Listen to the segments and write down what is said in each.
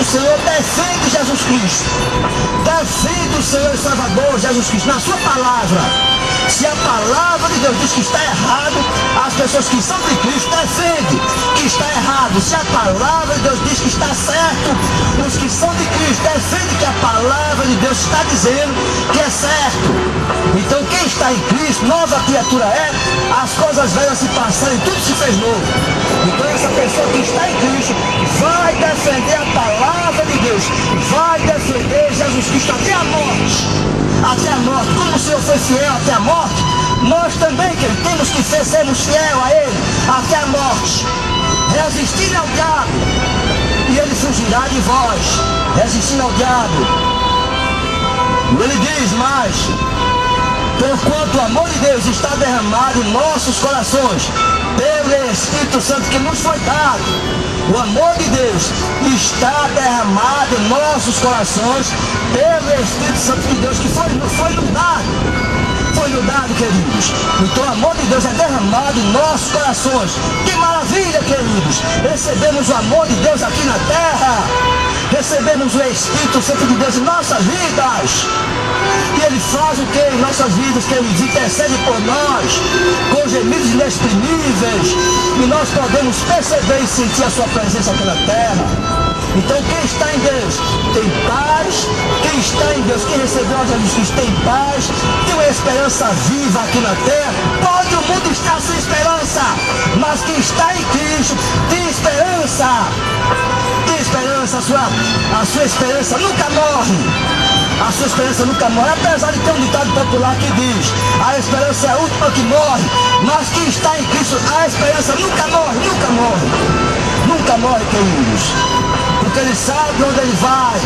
do Senhor, defende Jesus Cristo. Defende o Senhor e Salvador Jesus Cristo na sua palavra. Se a palavra de Deus diz que está errado, as pessoas que são de Cristo defendem que está errado. Se a palavra de Deus diz que está certo, os que são de Cristo defendem que a palavra de Deus está dizendo que é certo. Então quem está em Cristo, nova criatura é, as coisas velhas se passaram e tudo se fez novo. Então essa pessoa que está em Cristo vai defender a palavra de Deus, vai defender Jesus Cristo até a morte. Até a morte. Como o Senhor foi fiel até a morte, nós também, querido, temos que sermos fiel a Ele até a morte. Resistindo ao diabo, e Ele fugirá de vós. Resistindo ao diabo. Ele diz mais: porquanto o amor de Deus está derramado em nossos corações, pelo Espírito Santo que nos foi dado. O amor de Deus está derramado em nossos corações, pelo Espírito Santo de Deus que foi nos dado. Foi nos dado, queridos. Então o amor de Deus é derramado em nossos corações. Que maravilha, queridos. Recebemos o amor de Deus aqui na terra. Recebemos o Espírito Santo de Deus em nossas vidas. E Ele faz o que em nossas vidas? Que Ele intercede por nós, com gemidos inexprimíveis. E nós podemos perceber e sentir a Sua presença aqui na terra. Então quem está em Deus tem paz. Quem está em Deus, quem recebeu a Jesus Cristo tem paz, tem uma esperança viva aqui na terra. Pode o mundo estar sem esperança, mas quem está em Cristo tem esperança. Tem esperança, a sua esperança nunca morre. A sua esperança nunca morre, apesar de ter um ditado popular que diz: a esperança é a última que morre, mas quem está em Cristo, a esperança nunca morre, nunca morre. Nunca morre, queridos. Porque Ele sabe onde Ele vai,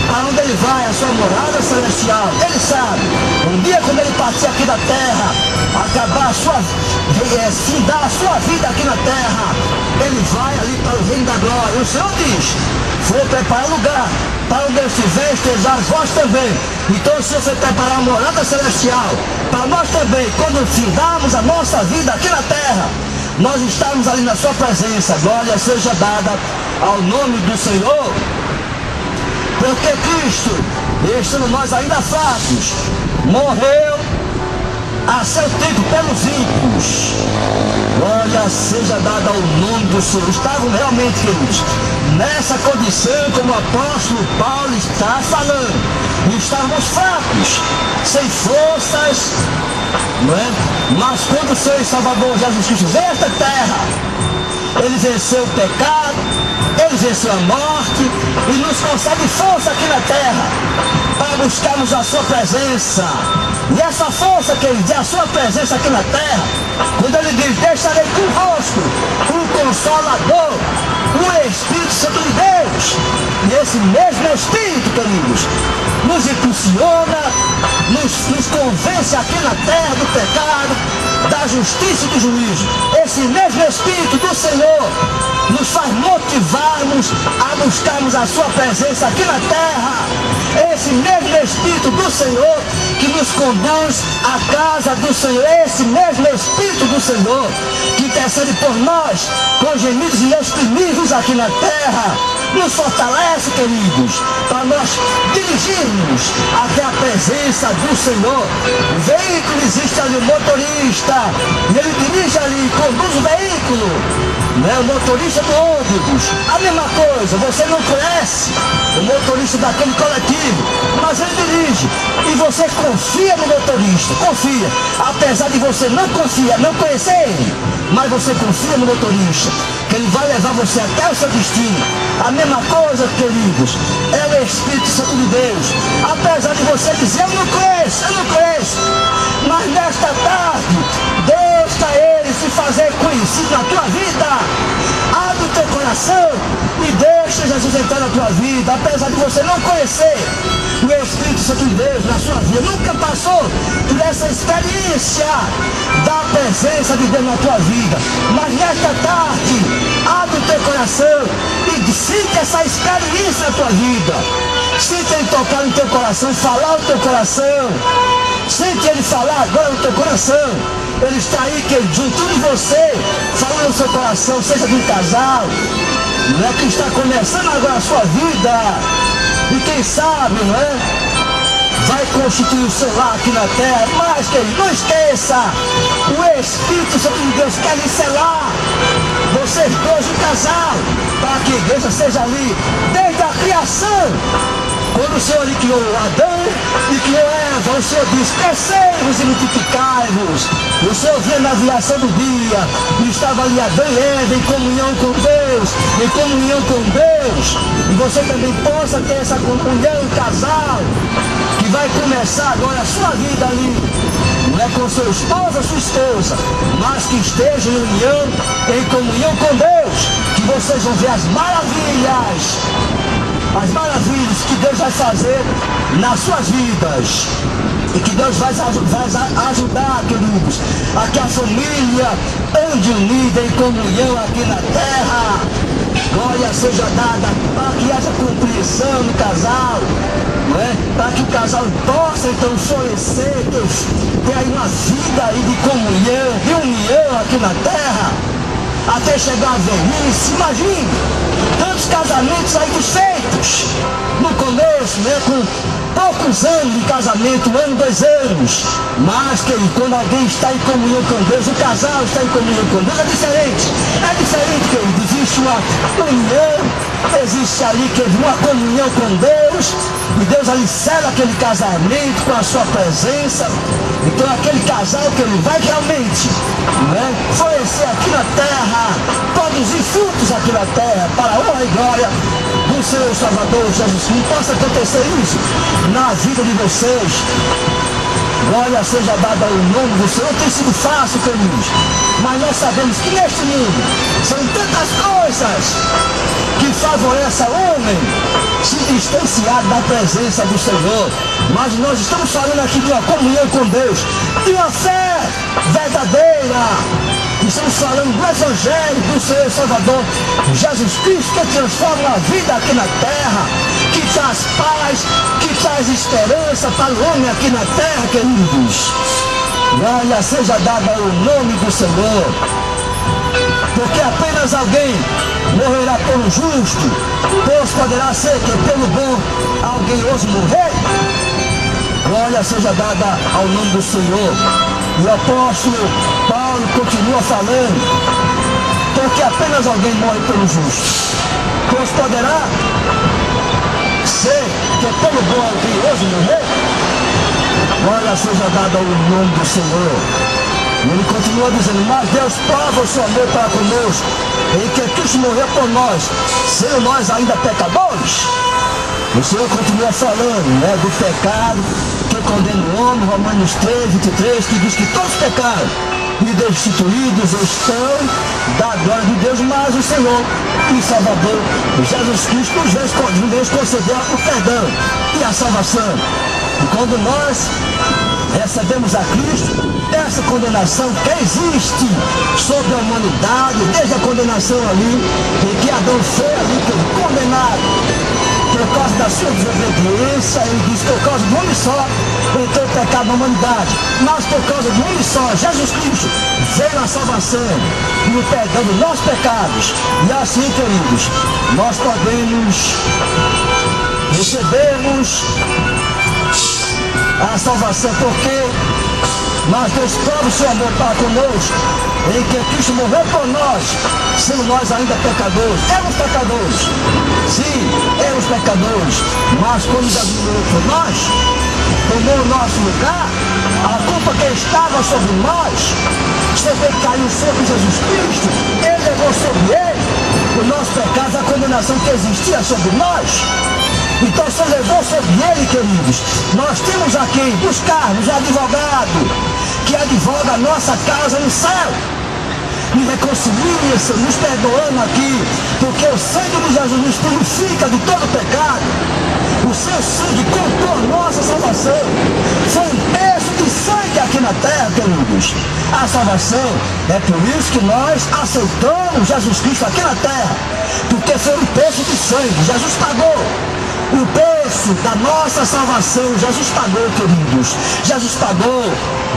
para onde Ele vai, a sua morada celestial. Ele sabe. Um dia quando Ele partir aqui da terra, acabar findar a sua vida aqui na terra, Ele vai ali para o reino da glória. O Senhor diz: vou preparar lugar, para onde eu estiver, estejais vós também. Então o Senhor foi preparar a morada celestial, para nós também, quando findarmos a nossa vida aqui na terra, nós estamos ali na sua presença. Glória seja dada ao nome do Senhor. Porque Cristo, estando nós ainda fracos, morreu a seu tempo pelos ímpios. Glória seja dada ao nome do Senhor. Estavam realmente, queridos, nessa condição como o apóstolo Paulo está falando. Estávamos fracos, sem forças, não é? Mas quando o Senhor e Salvador Jesus Cristo veio a esta terra, Ele venceu o pecado, Ele venceu a morte e nos concede força aqui na terra para buscarmos a sua presença. E essa força, queridos, é a sua presença aqui na terra. Quando Ele diz: deixarei convosco o Consolador, o Espírito Santo de Deus. E esse mesmo Espírito, queridos, nos impulsiona, nos convence aqui na terra do pecado, da justiça e do juízo. Esse mesmo Espírito do Senhor nos faz motivarmos a buscarmos a sua presença aqui na terra. Esse mesmo Espírito do Senhor que nos conduz à casa do Senhor. Esse mesmo Espírito do Senhor que intercede por nós com gemidos inexprimíveis aqui na terra. Nos fortalece, queridos, para nós dirigirmos até a presença do Senhor. O veículo, existe ali o motorista, e ele dirige ali, conduz o veículo, né? O motorista do ônibus, a mesma coisa. Você não conhece o motorista daquele coletivo, mas ele dirige, e você confia no motorista, confia, apesar de você não conhecer ele, mas você confia no motorista, que ele vai levar você até o seu destino. A mesma coisa, queridos, é o Espírito Santo de Deus. Apesar de você dizer: eu não conheço, mas nesta tarde, deixa Ele se fazer conhecido na tua vida. Abre o teu coração e deixa Jesus entrar na tua vida. Apesar de você não conhecer o Espírito Santo de Deus na sua vida, nunca passou por essa experiência da presença de Deus na tua vida, mas nesta tarde, abre o teu coração e sinta essa experiência na tua vida. Sinta Ele tocar no teu coração, falar no teu coração. Sente Ele falar agora no teu coração. Ele está aí, que junto de você, falando no seu coração, seja de um casal, não é que está começando agora a sua vida, e quem sabe, não é? Vai constituir o seu lar aqui na terra, mas que não esqueça, o Espírito Santo de Deus quer lhe selar, vocês dois, um casal, para que a igreja seja ali, desde a criação. Quando o Senhor criou Adão e criou Eva, o Senhor disse, crescei-vos e multiplicai-vos. O Senhor vinha na aviação do dia, e estava ali Adão e Eva em comunhão com Deus, em comunhão com Deus. E você também possa ter essa comunhão, casal, que vai começar agora a sua vida ali. Não é com seu esposo ou sua esposa, mas que esteja em união, em comunhão com Deus, que vocês vão ver as maravilhas que Deus vai fazer nas suas vidas. E que Deus vai ajudar, queridos, a que a família ande unida em comunhão aqui na terra. Glória seja dada para que haja compreensão no casal, não é? Para que o casal possa então florescer, ter aí uma vida aí de comunhão, de união aqui na terra, até chegar à velhice. Imagine tantos casamentos aí desfeitos no começo, né? Com poucos anos de casamento, 1 ano, 2 anos. Mas, querido, quando alguém está em comunhão com Deus, o casal está em comunhão com Deus, é diferente. É diferente, querido. Existe uma união, existe ali, querido, uma comunhão com Deus. E Deus ali sela aquele casamento com a sua presença. Então aquele casal que ele vai realmente, né, florescer aqui na terra, produzir frutos aqui na terra, para a honra e glória do Senhor Salvador Jesus Cristo. Possa acontecer isso na vida de vocês. Glória seja dada ao nome do Senhor. Tem sido fácil, queridos, mas nós sabemos que neste mundo são tantas coisas que favorecem ao homem se distanciar da presença do Senhor. Mas nós estamos falando aqui de uma comunhão com Deus, de uma fé verdadeira. Estamos falando do Evangelho do Senhor Salvador Jesus Cristo, que transforma a vida aqui na terra, que traz paz, que traz esperança para o homem aqui na terra, queridos. Glória seja dada ao nome do Senhor. Porque apenas alguém morrerá pelo justo, pois poderá ser que pelo bom alguém ouse morrer. Glória seja dada ao nome do Senhor. E o apóstolo Paulo continua falando, porque apenas alguém morre pelo justo, pois poderá ser que pelo bom alguém ouse morrer. Glória seja dada ao nome do Senhor. E ele continua dizendo, mas Deus prova o seu amor para conosco, em que Cristo morreu por nós, sendo nós ainda pecadores. O Senhor continua falando, né, do pecado que condena o homem, Romanos 3, 23, que diz que todos pecaram e destituídos estão da glória de Deus, mas o Senhor e Salvador Jesus Cristo nos concedeu o perdão e a salvação. E quando nós recebemos a Cristo, essa condenação que existe sobre a humanidade, desde a condenação ali, em que Adão foi ali condenado por causa da sua desobediência, ele diz, por causa de um homem só, entrou o pecado na humanidade, mas por causa de um homem só, Jesus Cristo, veio a salvação e o perdão dos nossos pecados. E assim, queridos, nós podemos recebermos a salvação, porque mas Deus prova o seu amor para conosco, em que Cristo morreu por nós, sendo nós ainda pecadores. Éramos pecadores, sim, éramos pecadores, mas quando Deus morreu por nós, tomou o nosso lugar, a culpa que estava sobre nós, sobre ele caiu sobre Jesus Cristo, ele levou sobre ele o nosso pecado, a condenação que existia sobre nós. Então você levou sobre ele, queridos. Nós temos aqui buscarmos um advogado que advoga a nossa causa no céu, e reconcilia-se, nos perdoando aqui, porque o sangue de Jesus nos purifica de todo pecado. O seu sangue comprou a nossa salvação. Foi um preço de sangue aqui na terra, queridos. A salvação é por isso que nós aceitamos Jesus Cristo aqui na terra, porque foi um preço de sangue. Jesus pagou o preço preço da nossa salvação. Jesus pagou, queridos. Jesus pagou.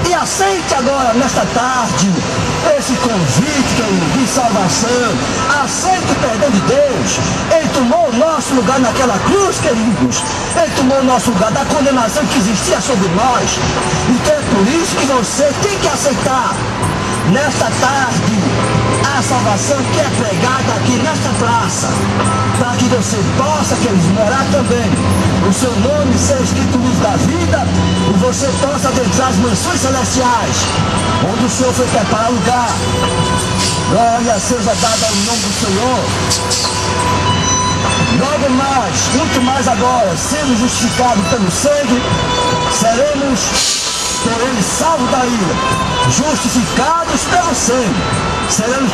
E aceite agora, nesta tarde, esse convite, querido, de salvação. Aceite o perdão de Deus. Ele tomou o nosso lugar naquela cruz, queridos. Ele tomou o nosso lugar da condenação que existia sobre nós. Então é por isso que você tem que aceitar nesta tarde a salvação que é pregada aqui nesta praça, para que você possa, queridos, morar também, o seu nome seja escrito no livro da vida e você possa adentrar as mansões celestiais, onde o Senhor foi preparar lugar. Glória seja dada ao nome do Senhor. Logo mais, muito mais agora, sendo justificados pelo sangue, seremos por ele salvos da ira, justificados pelo sangue, seremos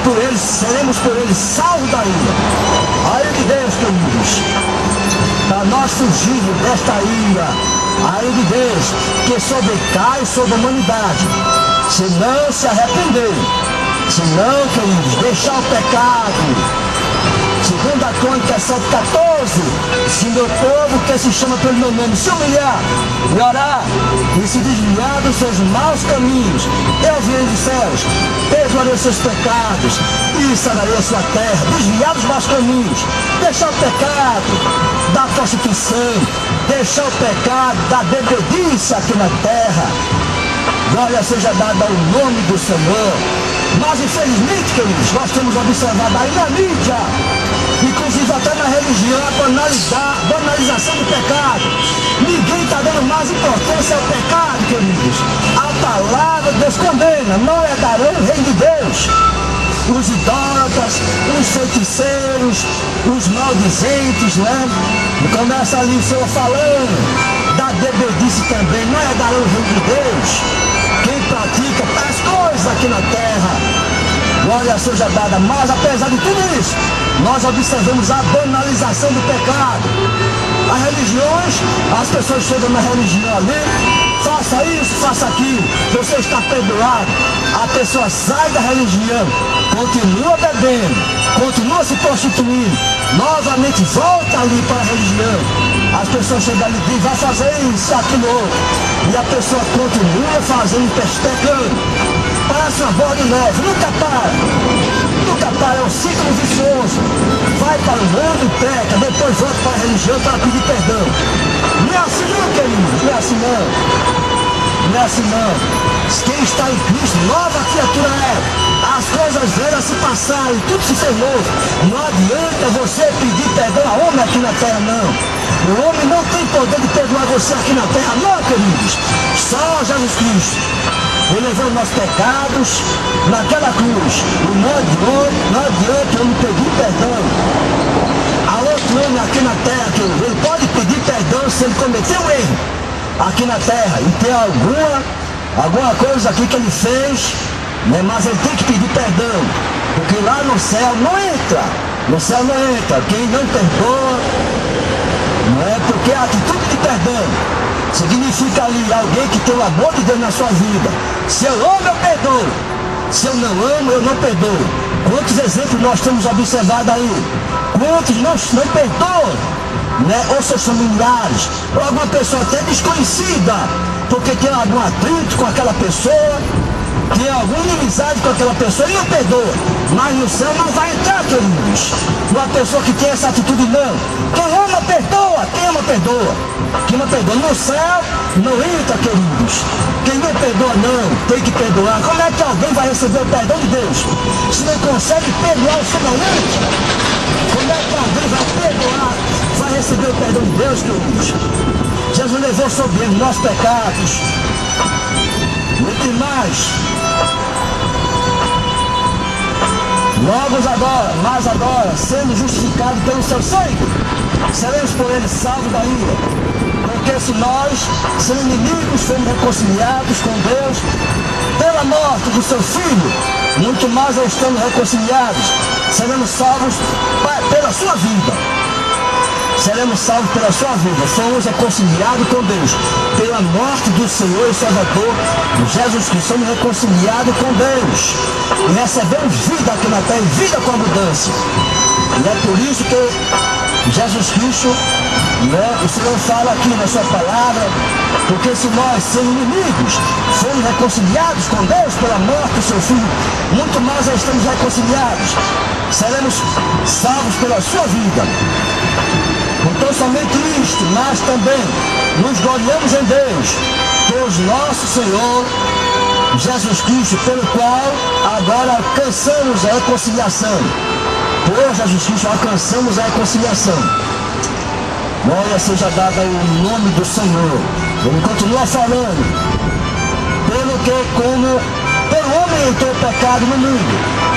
por ele salvos da ira. A ira de Deus, queridos, para nós fugirmos desta ira, a ira de Deus que sobrecai sobre a humanidade, se não se arrepender, se não, queridos, deixar o pecado. Segundo a Crônica 7,14, se meu povo que se chama pelo meu nome se humilhar e orar e se desviar dos seus maus caminhos, eu virei dos céus, perdoarei os seus pecados e sararei a sua terra. Desviar dos maus caminhos, deixar o pecado da prostituição, deixar o pecado da bebedice aqui na terra. Glória seja dada ao nome do Senhor. Mas infelizmente, queridos, nós temos observado aí na mídia, inclusive até na religião, a banalização do pecado. Ninguém está dando mais importância ao pecado, queridos. A palavra de Deus condena, não herdarão o reino de Deus. Os idólatras, os feiticeiros, os maldizentes, né? E começa ali o Senhor falando da bebedice também, não herdarão o reino de Deus. Quem pratica as coisas aqui na terra, glória seja dada. Mas apesar de tudo isso, nós observamos a banalização do pecado. As religiões, as pessoas chegam na religião ali, faça isso, faça aquilo, você está perdoado. A pessoa sai da religião, continua bebendo, continua se prostituindo, novamente volta ali para a religião. As pessoas chegam ali e dizem, vai fazer isso, aquilo outro. E a pessoa continua fazendo, pecando. Parece uma bola de neve, nunca para, é um ciclo vicioso. Vai para o mundo e peca, depois volta para a religião para pedir perdão. Não é assim não, querido, não é assim não. Não é assim não. Quem está em Cristo, nova criatura é. As coisas velhas se passaram, tudo se fez novo. Não adianta você pedir perdão a homem aqui na terra, não. O homem não tem poder de perdoar você aqui na terra, não, queridos. Só Jesus Cristo. Ele levou nossos pecados naquela cruz. E não adianta eu me pedir perdão a outro homem aqui na terra, querido. Ele pode pedir perdão se ele cometeu um erro aqui na terra e tem alguma coisa aqui que ele fez, né? Mas ele tem que pedir perdão, porque lá no céu não entra. No céu não entra quem não perdoa, não é? Porque a atitude de perdão significa ali alguém que tem o amor de Deus na sua vida. Se eu amo, eu perdoo. Se eu não amo, eu não perdoo. Quantos exemplos nós temos observado aí? Quantos não perdoam, né? Ou seus familiares, ou alguma pessoa até desconhecida, porque tem algum atrito com aquela pessoa, tem alguma inimizade com aquela pessoa e não perdoa. Mas no céu não vai entrar, queridos, uma pessoa que tem essa atitude, não. Quem ama, perdoa. Quem ama, perdoa. Quem não perdoa no céu não entra, queridos. Quem não perdoa, não, tem que perdoar. Como é que alguém vai receber o perdão de Deus se não consegue perdoar o semelhante? Como é que alguém vai perdoar, vai receber o perdão de Deus, queridos? Jesus levou sobre ele nossos pecados. Muito mais. Mas agora, sendo justificados pelo seu sangue, seremos por ele salvos da ira. Porque se nós, sendo inimigos, fomos reconciliados com Deus pela morte do seu Filho, muito mais estamos reconciliados, seremos salvos pela sua vida. Seremos salvos pela sua vida. Somos reconciliados com Deus pela morte do Senhor e Salvador Jesus Cristo. Somos reconciliados com Deus e recebemos vida aqui na terra, vida com abundância. E é por isso que Jesus Cristo Né? O Senhor fala aqui na sua palavra, porque se nós, sendo inimigos, fomos reconciliados com Deus pela morte do seu Filho, muito mais já estamos reconciliados, seremos salvos pela sua vida. Então somente isto, mas também nos gloriamos em Deus, pois nosso Senhor Jesus Cristo, pelo qual agora alcançamos a reconciliação. Por Jesus Cristo alcançamos a reconciliação. Glória seja dada o nome do Senhor. Ele continua falando, pelo que como pelo homem entrou o pecado no mundo,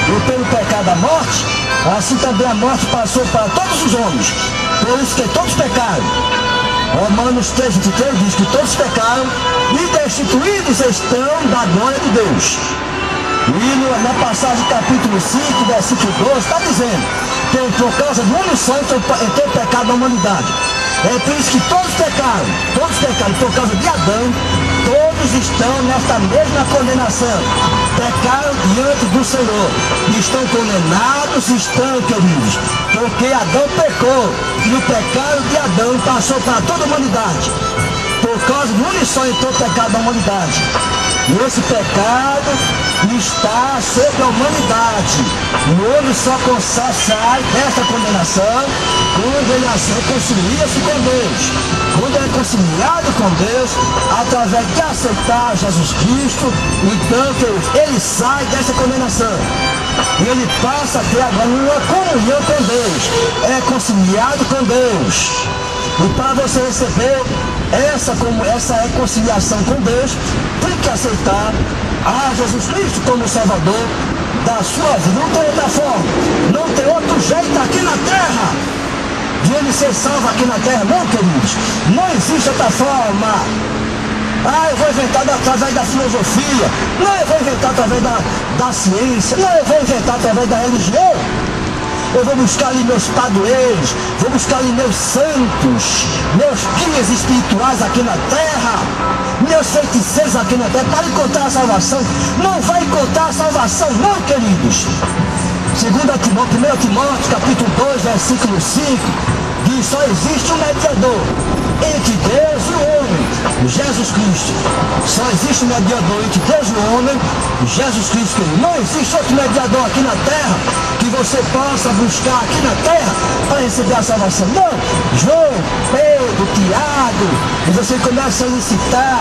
e pelo pecado a morte, assim também a morte passou para todos os homens, por isso que todos pecaram. Romanos 3:23 diz que todos pecaram e destituídos estão da glória de Deus. E na passagem capítulo 5, versículo 12, está dizendo que por causa do único só entrou o pecado na humanidade. É por isso que todos pecaram, por causa de Adão, todos estão nesta mesma condenação. Pecaram diante do Senhor, estão condenados, estão, queridos, porque Adão pecou, e o pecado de Adão passou para toda a humanidade. Por causa do único só entrou o pecado na humanidade. E esse pecado está sobre a humanidade. O homem só sai desta condenação quando ele reconcilia-se com Deus. Quando é reconciliado com Deus, através de aceitar Jesus Cristo, então ele sai dessa condenação. Ele passa a ter agora uma comunhão com Deus. É reconciliado com Deus. E para você receber essa reconciliação com Deus, tem que aceitar a Jesus Cristo como Salvador da sua vida. Não tem outra forma, não tem outro jeito aqui na terra de ele ser salvo aqui na terra, não, queridos. Não existe outra forma. Eu vou inventar através da filosofia, não, eu vou inventar através da ciência, não, eu vou inventar através da religião. Eu vou buscar ali meus padroeiros, vou buscar ali meus santos, meus guias espirituais aqui na terra, meus feiticeiros aqui na terra, para encontrar a salvação. Não vai encontrar a salvação, não, queridos. 1 Timóteo, capítulo 2, versículo 5, diz: só existe um mediador entre Deus e o homem, Jesus Cristo. Só existe um mediador entre Deus e o homem, Jesus Cristo. Não existe outro mediador aqui na terra que você possa buscar aqui na terra para receber a salvação. Não. João, Pedro, Tiago, e você começa a licitar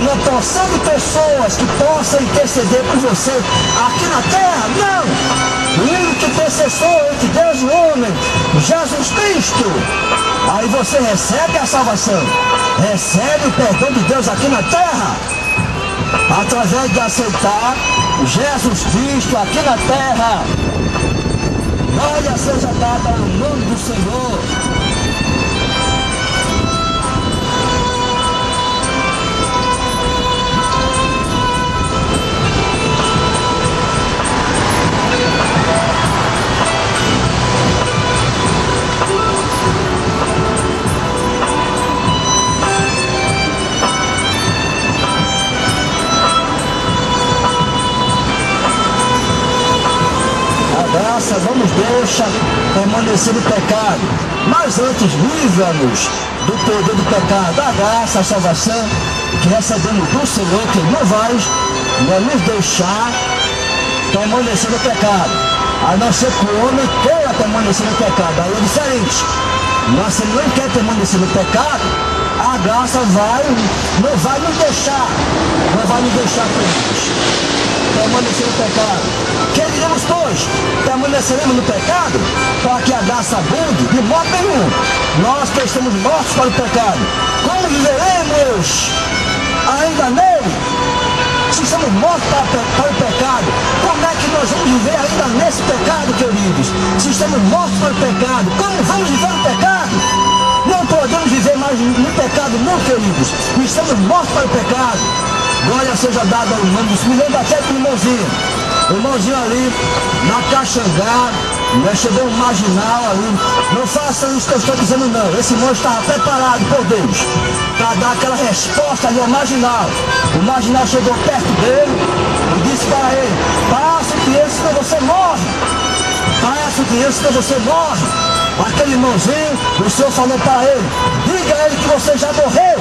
uma porção de pessoas que possam interceder por você aqui na terra. Não. O único intercessor entre Deus e o homem, Jesus Cristo. Aí você recebe a salvação, recebe o perdão de Deus aqui na terra, através de aceitar Jesus Cristo aqui na terra. Glória seja dada ao nome do Senhor. Graça, vamos deixar permanecer no pecado, mas antes livra-nos do poder do pecado, da graça, a salvação que recebemos do Senhor, que não vai nos deixar permanecer no pecado, a não ser que o homem queira permanecer no pecado. Aí é diferente, mas se ele não quer permanecer no pecado, a graça não vai nos deixar permanecer no pecado. Que diremos, pois? Permaneceremos no pecado para que a graça abunde? De modo nenhum. Nós que estamos mortos para o pecado, como viveremos ainda nele? Se estamos mortos para o pecado, como é que nós vamos viver ainda nesse pecado, queridos? Se estamos mortos para o pecado, como vamos viver no pecado? Não podemos viver mais no pecado, não, queridos. Estamos mortos para o pecado. Glória seja dada ao nome do Senhor. Me lembra até do irmãozinho ali na Caxangá, chegou um marginal ali. Não faça isso que eu estou dizendo, não. Esse irmão estava preparado por Deus para dar aquela resposta ali ao marginal. O marginal chegou perto dele e disse para ele: passa o dinheiro, senão você morre. Passa o dinheiro, senão você morre. Aquele irmãozinho, o Senhor falou para ele, diga a ele que você já morreu.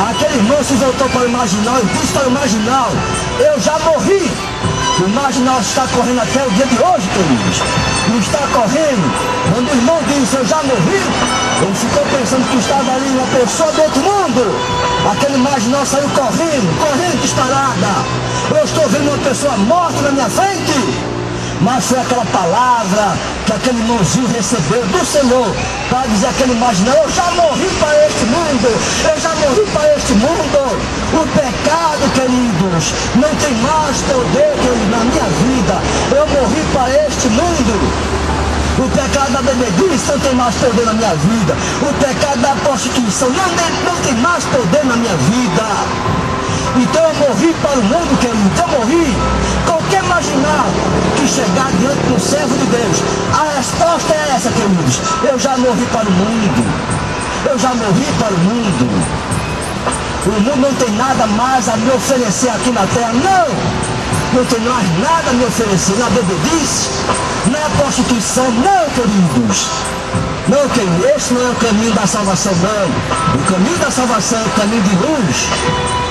Aquele irmão se voltou para o marginal e disse para o marginal, eu já morri. O marginal está correndo até o dia de hoje, queridos. Não está correndo. Quando o irmão disse, eu já morri, ele ficou pensando que estava ali uma pessoa do outro mundo. Aquele marginal saiu correndo disparada. Eu estou vendo uma pessoa morta na minha frente. Mas foi aquela palavra que aquele irmãozinho recebeu do Senhor para dizer aquele marginal, eu já morri para este mundo, eu já morri para este mundo. O pecado, queridos, não tem mais poder, querido, na minha vida. Eu morri para este mundo. O pecado da bebedice não tem mais poder na minha vida. O pecado da prostituição não tem mais poder na minha vida. Então eu morri para o mundo, querido. Eu morri. Qualquer marginal que chegar diante do servo de Deus, a resposta é essa, queridos. Eu já morri para o mundo. Eu já morri para o mundo. O mundo não tem nada mais a me oferecer aqui na terra. Não tem mais nada a me oferecer. Na bebedice, na prostituição, não, queridos. Não, querido, esse não é o caminho da salvação, não. O caminho da salvação é o caminho de luz.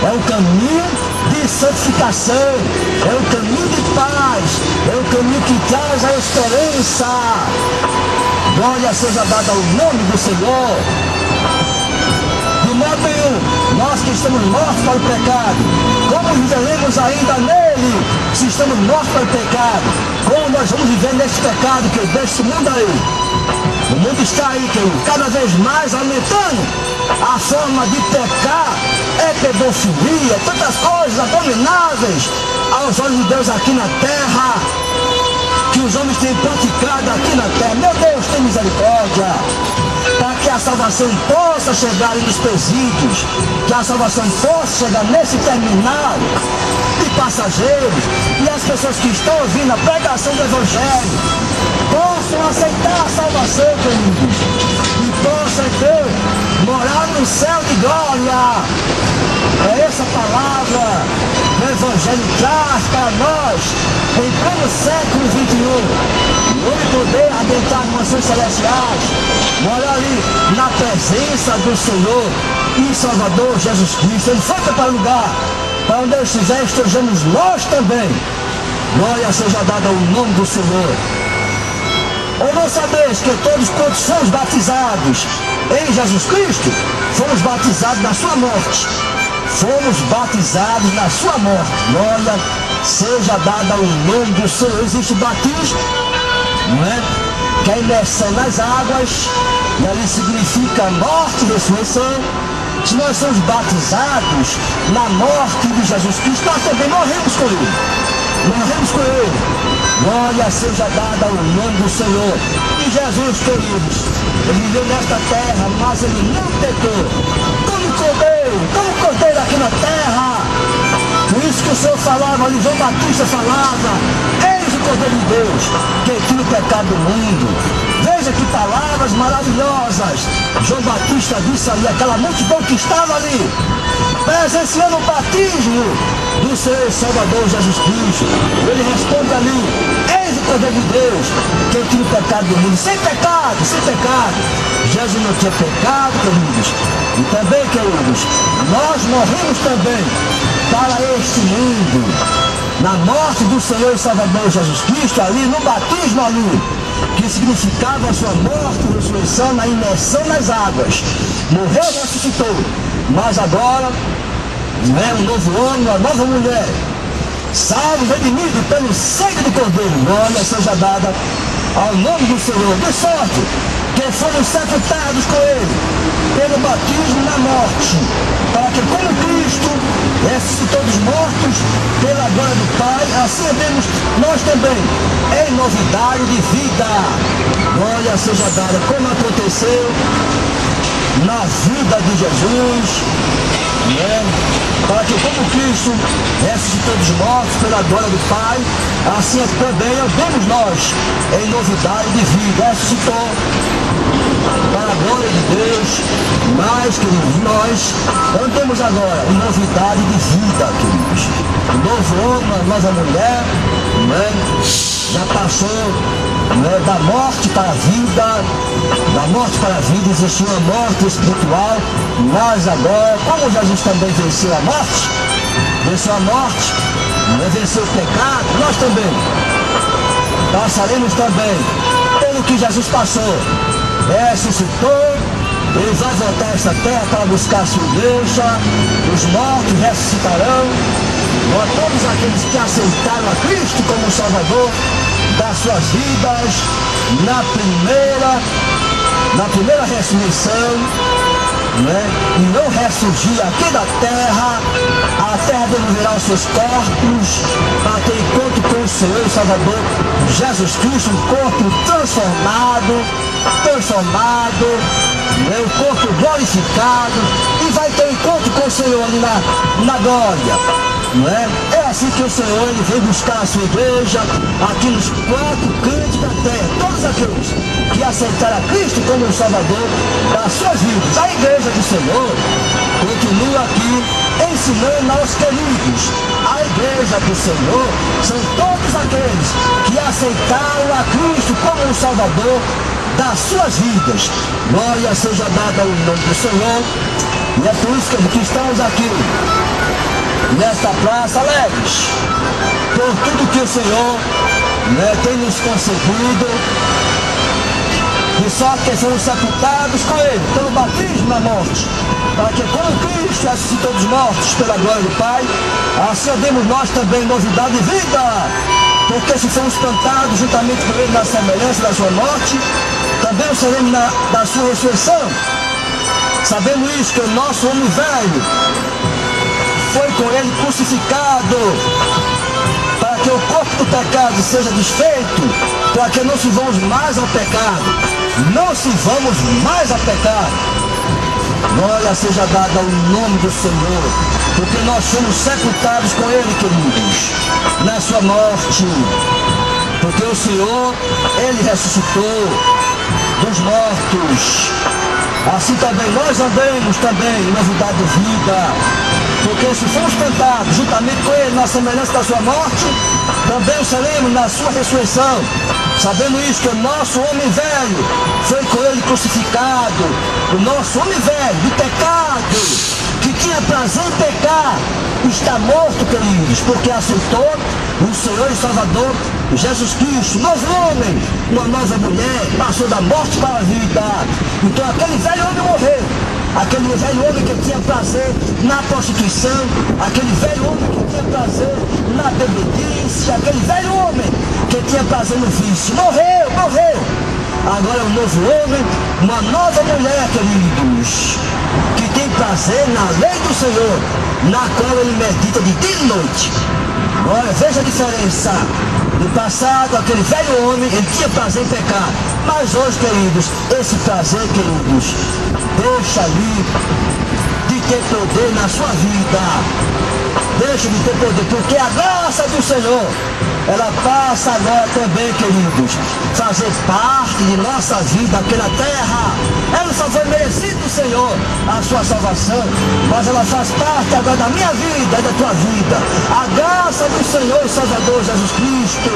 É o caminho de santificação. É o caminho de paz. É o caminho que traz a esperança. Glória seja dada ao nome do Senhor. De modo nenhum, nós que estamos mortos para o pecado, como viveremos ainda nele, se estamos mortos para o pecado? Como nós vamos viver neste pecado, que deste mundo aí? O mundo está aí, querido, cada vez mais aumentando. A forma de pecar é pedofilia, tantas coisas abomináveis aos olhos de Deus aqui na terra, que os homens têm praticado aqui na terra. Meu Deus, tem misericórdia, para que a salvação possa chegar nos presídios, que a salvação possa chegar nesse terminal de passageiros, e as pessoas que estão ouvindo a pregação do Evangelho possam aceitar a salvação, queridos, e possam então morar no céu de glória. É essa palavra que o Evangelho traz para nós em pleno século XXI. O homem poder adentrar em mansões celestiais, morar ali na presença do Senhor e Salvador Jesus Cristo. Ele foi para o lugar para onde Deus estiver, estejamos nós também. Glória seja dada ao nome do Senhor. Ou não sabeis que todos quantos somos batizados em Jesus Cristo, fomos batizados na sua morte. Fomos batizados na sua morte. Glória seja dada ao nome do Senhor. Existe batismo, não é? Que é a imersão nas águas, e ali significa morte e ressurreição. Se nós somos batizados na morte de Jesus Cristo, nós também morremos com Ele. Morremos com Ele. Glória seja dada ao nome do Senhor. E Jesus, queridos, Ele viveu nesta terra, mas Ele não pecou. Como cordeiro aqui na terra. Por isso que o Senhor falava ali, João Batista falava, eis o Cordeiro de Deus, que tira o pecado do mundo. Veja que palavras maravilhosas João Batista disse ali, aquela multidão que estava ali, presenciando o batismo do Senhor e Salvador Jesus Cristo. Ele responde ali, eis o Cordeiro de Deus, que tira o pecado do mundo. Sem pecado, sem pecado. Jesus não tinha pecado, queridos. E também, queridos, nós morremos também para este mundo. Na morte do Senhor e Salvador Jesus Cristo, ali no batismo ali, que significava a sua morte e ressurreição na imersão nas águas. Morreu e ressuscitou. Mas agora, é um novo homem, uma nova mulher, salvo, redimido pelo sangue do Cordeiro. Glória seja dada ao nome do Senhor. De sorte que fomos sepultados com Ele pelo batismo na morte, para que como Cristo ressuscitou dos mortos pela glória do Pai, assim devemos nós também em novidade de vida. Glória seja dada, como aconteceu na vida de Jesus, né? Para que como Cristo ressuscitou dos mortos pela glória do Pai, assim também andemos nós em novidade de vida. Ressuscitou para a glória de Deus, mas, queridos, nós andemos agora em novidade de vida, queridos. Um novo homem, uma nova mulher, né? Já passou né, da morte para a vida, da morte para a vida, existe uma morte espiritual, mas agora, como Jesus também venceu a morte, né, venceu o pecado, nós também passaremos também pelo que Jesus passou, ressuscitou. Ele vai voltar a esta terra para buscar a sua igreja, os mortos ressuscitarão, todos aqueles que aceitaram a Cristo como Salvador das suas vidas, na primeira ressurreição, né? E não ressurgir aqui da terra, a terra devolverá os seus corpos para ter encontro com o Senhor e Salvador Jesus Cristo, um corpo transformado, né? Um corpo glorificado, e vai ter encontro com o Senhor ali na glória. Né? É assim que o Senhor ele vem buscar a sua igreja aqui nos 4 cantos da terra, todos aqueles que aceitaram a Cristo como o Salvador das suas vidas. A igreja do Senhor continua aqui ensinando aos queridos. A igreja do Senhor são todos aqueles que aceitaram a Cristo como o Salvador das suas vidas. Glória seja dada ao nome do Senhor, e é por isso que estamos aqui nesta praça alegres por tudo que o Senhor, né, tem nos concedido, e só que somos sepultados com Ele pelo batismo na morte, para que como Cristo ressuscitou dos mortos pela glória do Pai, assim demos nós também novidade de vida, porque se somos plantados juntamente com Ele na semelhança da sua morte, também o seremos da sua ressurreição. Sabemos isso, que o nosso homem velho foi com ele crucificado, para que o corpo do pecado seja desfeito, para que não sirvamos mais ao pecado. Não sirvamos mais a pecado. Glória seja dada ao nome do Senhor, porque nós somos sepultados com ele, queridos, na sua morte. Porque o Senhor, ele ressuscitou dos mortos. Assim também nós andemos também em novidade de vida, porque se fomos plantados juntamente com ele na semelhança da sua morte, também o seremos na sua ressurreição. Sabemos isso, que o nosso homem velho foi com ele crucificado, o nosso homem velho de pecado, que tinha prazer em pecar, está morto, queridos, porque aceitou o Senhor e Salvador Jesus Cristo, novo homem, uma nova mulher, passou da morte para a vida. Então aquele velho homem morreu, aquele velho homem que tinha prazer na prostituição, aquele velho homem que tinha prazer na bebedice, aquele velho homem que tinha prazer no vício, morreu. Agora é um novo homem, uma nova mulher, queridos, que tem prazer na lei do Senhor, na qual ele medita de dia e noite. Olha, veja a diferença. No passado, aquele velho homem, ele tinha prazer em pecar. Mas hoje, queridos, esse prazer, queridos, deixa ali de ter poder na sua vida. Deixa de ter poder, porque a graça do Senhor, ela passa agora também, queridos, fazer parte de nossa vida aqui na terra. Ela só foi merecido do Senhor a sua salvação, mas ela faz parte agora da minha vida e da tua vida. A graça do Senhor e Salvador Jesus Cristo,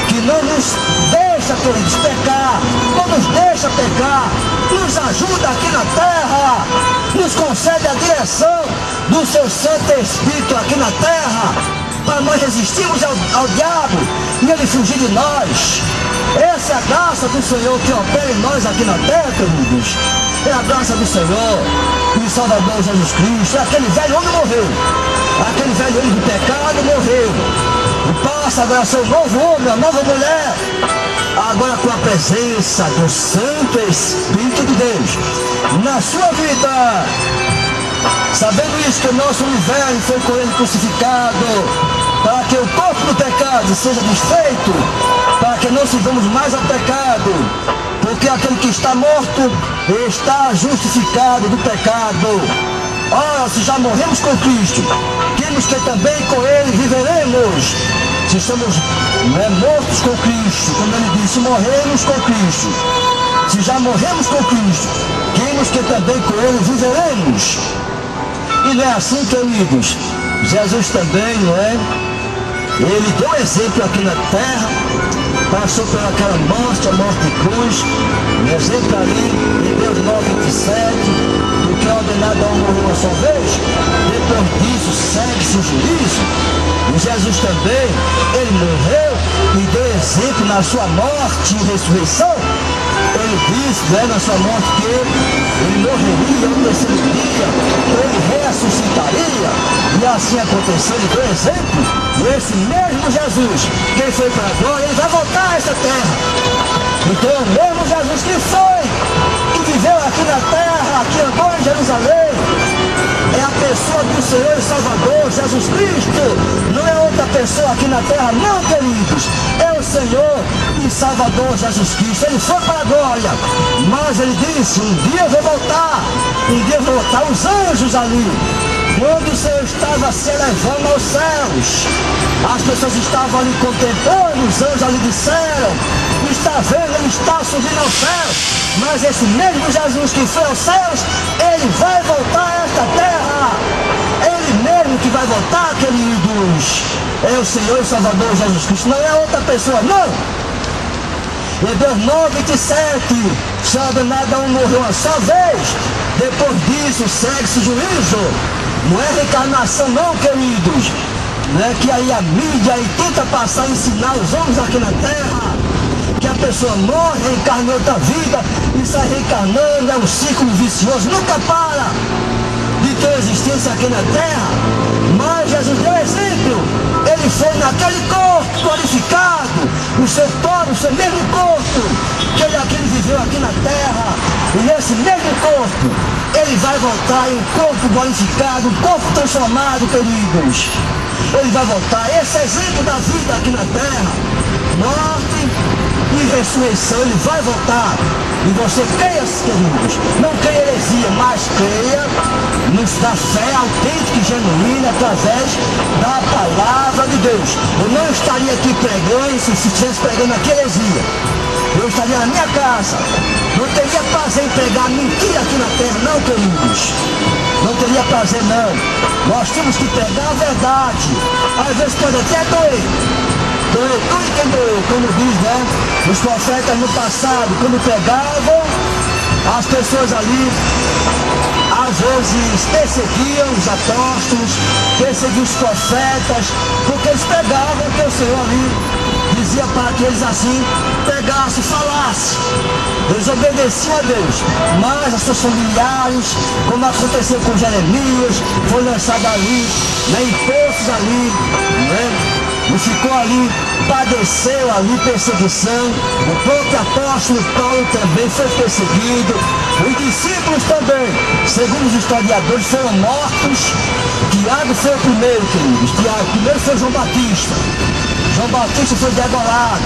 que não nos deixa, queridos, pecar, não nos deixa pecar, nos ajuda aqui na terra, nos concede a direção do seu Santo Espírito aqui na terra, para nós resistirmos ao diabo e ele fugir de nós. Essa é a graça do Senhor que opera em nós aqui na terra, queridos. É a graça do Senhor e Salvador Jesus Cristo. Aquele velho homem morreu, aquele velho homem do pecado morreu, e passa agora a ser um novo homem, uma nova mulher, agora com a presença do Santo Espírito de Deus na sua vida. Sabendo isso, que o nosso homem velho foi com ele crucificado, para que o corpo do pecado seja desfeito, para que não sirvamos mais ao pecado, porque aquele que está morto está justificado do pecado. Ora, se já morremos com Cristo, temos que também com ele viveremos. Se estamos mortos com Cristo, como ele disse, morremos com Cristo. Se já morremos com Cristo, temos que também com ele viveremos. E não é assim, queridos. Jesus também, não é? Ele deu exemplo aqui na terra, passou pelaquela morte, a morte de cruz, um exemplo ali, em Hebreus 9:27, do que é ordenado a um morrer uma só vez, depois disso segue-se o juízo. E Jesus também, ele morreu e deu exemplo na sua morte e ressurreição. Ele disse, na sua morte, que ele morreria no terceiro dia, ele ressuscitaria, e assim aconteceu, ele deu exemplo. E esse mesmo Jesus, quem foi para a glória, ele vai voltar a essa terra. Então o mesmo Jesus que foi, que viveu aqui na terra, que andou em Jerusalém, é a pessoa do Senhor e Salvador, Jesus Cristo. Não é outra pessoa aqui na terra, não, queridos. É o Senhor e Salvador Jesus Cristo. Ele foi para a glória, mas ele disse, um dia eu vou voltar. Um dia eu vou voltar. Os anjos ali, quando o Senhor estava se elevando aos céus, as pessoas estavam ali contemplando, os anjos ali disseram, está vendo, ele está subindo aos céus. Mas esse mesmo Jesus que foi aos céus, ele vai voltar a esta terra. Ele mesmo que vai voltar, queridos. É o Senhor e Salvador Jesus Cristo, não é outra pessoa, não. Hebreus 9:27, se é ordenado a um morrer uma só vez, depois disso segue-se o juízo. Não é reencarnação não, queridos. Não é que aí a mídia aí tenta passar e ensinar os homens aqui na terra que a pessoa morre, reencarna em outra vida e sai reencarnando, é um ciclo vicioso, nunca para de ter existência aqui na terra. Mas Jesus deu exemplo, ele foi naquele corpo glorificado, o seu corpo, o seu mesmo corpo, que ele viveu aqui na terra, e nesse mesmo corpo, ele vai voltar em um corpo glorificado, um corpo transformado, queridos. Ele vai voltar, esse é exemplo da vida aqui na terra, morte e ressurreição, ele vai voltar. E você creia, queridos, não creia heresia, mas creia na fé autêntica e genuína através da palavra de Deus. Eu não estaria aqui pregando, se estivesse pregando aqui heresia, eu estaria na minha casa. Não teria prazer em pregar mentira aqui na terra, não, queridos. Não teria prazer, não. Nós temos que pregar a verdade. Às vezes pode até doer. Doeu tudo quem doeu, como diz, né? Os profetas no passado, quando pregavam, as pessoas ali, às vezes, perseguiam os apóstolos, perseguiam os profetas, porque eles pregavam que o Senhor ali dizia para que eles assim pregassem, falassem. Eles obedeciam a Deus, mas as suas familiares, como aconteceu com Jeremias, foi lançado ali, né, em poços ali, né? E ficou ali, padeceu ali perseguição. O próprio apóstolo Paulo também foi perseguido. Os discípulos também, segundo os historiadores, foram mortos. Tiago foi o primeiro, queridos. Primeiro foi João Batista. João Batista foi degolado.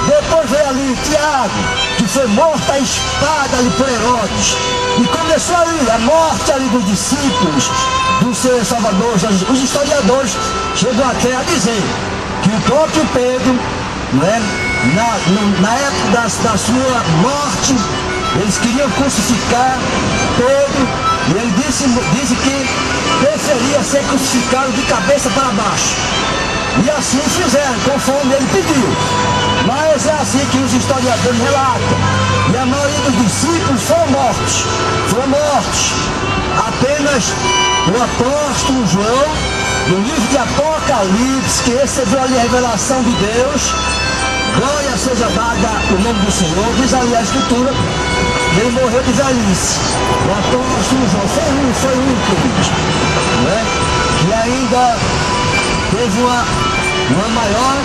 Depois veio ali Tiago, que foi morto à espada ali por Herodes. E começou ali a morte ali dos discípulos do Senhor Salvador Jesus. Os historiadores chegam até a dizer que o próprio Pedro, né, na época da sua morte, eles queriam crucificar Pedro, e ele disse que preferia ser crucificado de cabeça para baixo. E assim fizeram, conforme ele pediu. Mas é assim que os historiadores relatam. E a maioria dos discípulos foram mortos. Foram mortos. Apenas o apóstolo João, no livro de Apocalipse, que recebeu ali a revelação de Deus, glória seja dada o nome do Senhor, diz ali a Escritura, ele morreu de velhice. O apóstolo João foi um, queridos, né? E ainda teve uma maior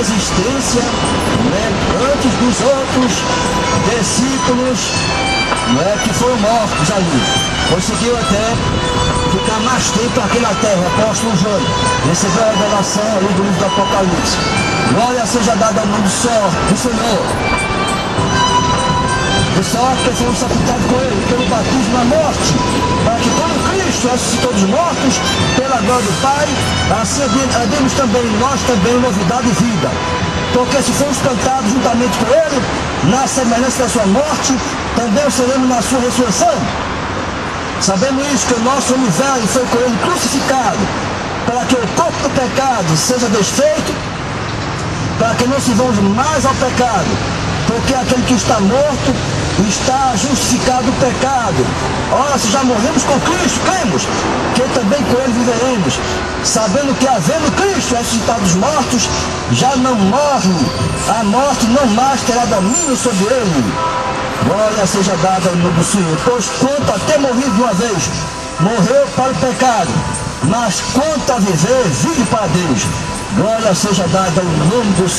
existência, né, antes dos outros discípulos, né, que foram mortos ali. Conseguiu até ficar mais tempo aqui na terra. O apóstolo João recebeu a revelação ali do livro do Apocalipse. Glória seja dada ao nome do Senhor. De sorte que fomos sepultados com ele pelo batismo na morte, para que como Cristo ressuscitou dos mortos, pela glória do Pai, assim andemos também nós também novidade de vida. Porque se fomos plantados juntamente com ele, na semelhança da sua morte, também o seremos na sua ressurreição. Sabemos isso, que o nosso homem velho foi com ele crucificado, para que o corpo do pecado seja desfeito, para que não se volte mais ao pecado, porque aquele que está morto está justificado do pecado. Ora, se já morremos com Cristo, cremos que também com Ele viveremos, sabendo que havendo Cristo ressuscitado dos mortos, já não morre, a morte não mais terá domínio sobre ele. Glória seja dada ao nome do Senhor, pois quanto a ter morrido de uma vez, morreu para o pecado, mas quanto a viver, vive para Deus. Glória seja dada ao nome do Senhor.